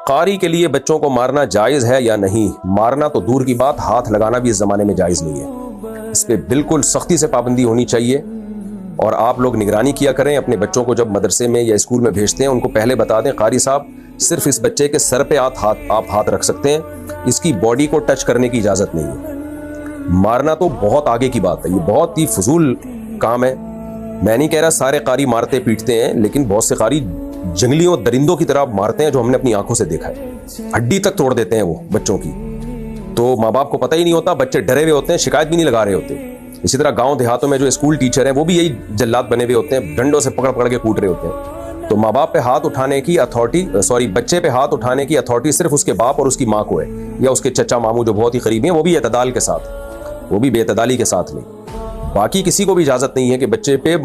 قاری کے لیے بچوں کو مارنا جائز ہے یا نہیں؟ مارنا تو دور کی بات، ہاتھ لگانا بھی اس زمانے میں جائز نہیں ہے. اس پہ بالکل سختی سے پابندی ہونی چاہیے. اور آپ لوگ نگرانی کیا کریں اپنے بچوں کو، جب مدرسے میں یا اسکول میں بھیجتے ہیں ان کو پہلے بتا دیں قاری صاحب صرف اس بچے کے سر پہ آپ ہاتھ رکھ سکتے ہیں، اس کی باڈی کو ٹچ کرنے کی اجازت نہیں ہے. مارنا تو بہت آگے کی بات ہے، یہ بہت ہی فضول کام ہے. میں نہیں کہہ رہا سارے قاری مارتے پیٹتے ہیں، لیکن بہت سے قاری جنگلیوں درندوں کی طرح مارتے ہیں جو ہم نے اپنی آنکھوں سے دیکھا ہے. ہڈی تک توڑ دیتے ہیں وہ بچوں کی. تو ماں باپ کو پتہ ہی نہیں ہوتا، بچے ڈرے ہوئے ہوتے ہیں، شکایت بھی نہیں لگا رہے ہوتے. اسی طرح گاؤں دیہاتوں میں جو اسکول ٹیچر ہیں وہ بھی یہی جلاد بنے ہوئے ہوتے ہیں، ڈنڈوں سے پکڑ پکڑ کے کوٹ رہے ہوتے ہیں. تو ماں باپ پہ ہاتھ اٹھانے کی بچے پہ ہاتھ اٹھانے کی اتھارٹی صرف اس کے باپ اور اس کی ماں کو ہے، یا اس کے چچا ماموں جو بہت ہی قریبی ہیں، وہ بھی اعتدال کے ساتھ، وہ بھی بے اعتدالی کے ساتھ نہیں. باقی کسی کو بھی اجازت نہیں ہے کہ بچے پہ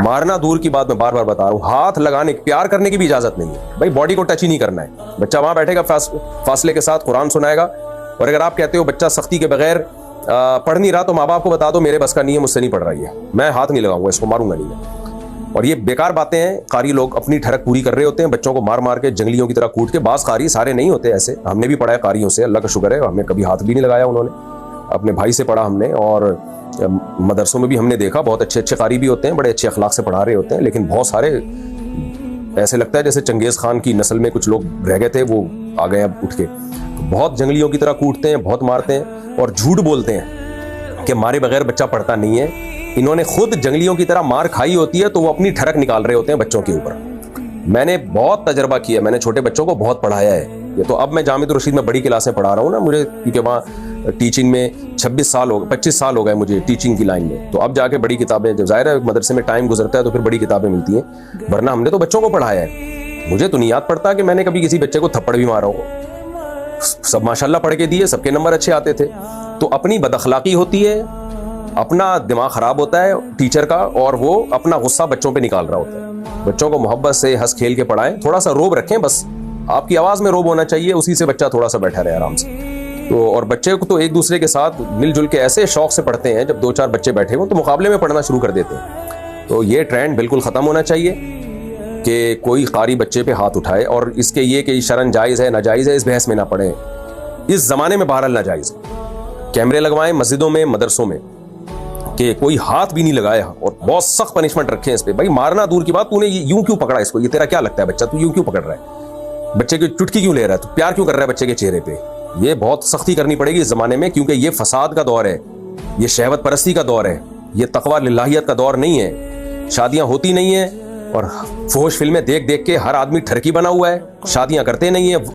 مارنا دور کی بات، میں بار بار بتا رہا ہوں، ہاتھ لگانے پیار کرنے کی بھی اجازت نہیں ہے. بھائی باڈی کو ٹچ ہی نہیں کرنا ہے. بچہ وہاں بیٹھے گا فاصلے کے ساتھ قرآن سنائے گا. اور اگر آپ کہتے ہو بچہ سختی کے بغیر پڑھ نہیں رہا تو ماں باپ کو بتا دو میرے بس کا نہیں ہے، مجھ سے نہیں پڑھ رہی ہے، میں ہاتھ نہیں لگاؤں گا، اس کو ماروں گا نہیں میں. اور یہ بیکار باتیں ہیں. قاری لوگ اپنی ٹھڑک پوری کر رہے ہوتے ہیں، بچوں کو مار مار کے جنگلیوں کی طرح کوٹ کے. بعض قاری، سارے نہیں ہوتے ایسے، ہم نے بھی پڑھا ہے قاریوں سے، اللہ کا شکر ہے ہمیں کبھی ہاتھ بھی نہیں لگایا انہوں نے. اپنے بھائی سے پڑھا ہم نے، اور مدرسوں میں بھی ہم نے دیکھا بہت اچھے اچھے قاری بھی ہوتے ہیں، بڑے اچھے اخلاق سے پڑھا رہے ہوتے ہیں. لیکن بہت سارے ایسے لگتا ہے جیسے چنگیز خان کی نسل میں کچھ لوگ رہ گئے تھے، وہ آ گئے اب اٹھ کے. بہت جنگلیوں کی طرح کوٹتے ہیں، بہت مارتے ہیں، اور جھوٹ بولتے ہیں کہ مارے بغیر بچہ پڑھتا نہیں ہے. انہوں نے خود جنگلیوں کی طرح مار کھائی ہوتی ہے تو وہ اپنی ٹھڑک نکال رہے ہوتے ہیں بچوں کے اوپر. میں نے بہت تجربہ کیا، میں نے چھوٹے بچوں کو بہت پڑھایا ہے. یہ تو اب میں جامعۃ الرشید میں بڑی کلاسیں پڑھا رہا ہوں نا، مجھے کیونکہ وہاں ٹیچنگ میں 25 سال ہو گئے مجھے ٹیچنگ کی لائن میں. تو اب جا کے بڑی کتابیں، جب ظاہر ہے مدرسے میں ٹائم گزرتا ہے تو پھر بڑی کتابیں ملتی ہیں، ورنہ ہم نے تو بچوں کو پڑھایا ہے. مجھے تو نہیں یاد پڑتا کہ میں نے کبھی کسی بچے کو تھپڑ بھی مارا ہو. سب ماشاءاللہ پڑھ کے دیے، سب کے نمبر اچھے آتے تھے. تو اپنی بد اخلاقی ہوتی ہے، اپنا دماغ خراب ہوتا ہے ٹیچر کا، اور وہ اپنا غصہ بچوں پہ نکال رہا ہوتا ہے. بچوں کو محبت سے ہنس کھیل کے پڑھائیں، تھوڑا سا روب رکھیں، بس آپ کی آواز میں روب ہونا چاہیے، اسی سے بچہ تھوڑا سا بیٹھا رہے آرام سے. تو اور بچے کو تو ایک دوسرے کے ساتھ مل جل کے ایسے شوق سے پڑھتے ہیں، جب 2-4 بچے بیٹھے ہوں تو مقابلے میں پڑھنا شروع کر دیتے ہیں. تو یہ ٹرینڈ بالکل ختم ہونا چاہیے کہ کوئی قاری بچے پہ ہاتھ اٹھائے. اور اس کے یہ کہ شرعاً جائز ہے ناجائز ہے اس بحث میں نہ پڑیں. اس زمانے میں بہرحال ناجائز ہے. کیمرے لگوائیں مسجدوں میں، مدرسوں میں، کہ کوئی ہاتھ بھی نہیں لگایا، اور بہت سخت پنشمنٹ رکھیں اس پہ. بھائی مارنا دور کی بات، تو نے یوں کیوں پکڑا اس کو؟ یہ تیرا کیا لگتا ہے بچہ؟ تو یوں کیوں پکڑ رہا ہے؟ بچے کی چٹکی کیوں لے رہا ہے؟ تو پیار کیوں کر رہا ہے بچے کے چہرے پہ؟ یہ بہت سختی کرنی پڑے گی اس زمانے میں، کیونکہ یہ فساد کا دور ہے، یہ شہوت پرستی کا دور ہے، یہ تقویٰ للہیت کا دور نہیں ہے. شادیاں ہوتی نہیں ہیں، اور فحش فلمیں دیکھ دیکھ کے ہر آدمی ٹھرکی بنا ہوا ہے، شادیاں کرتے نہیں ہیں.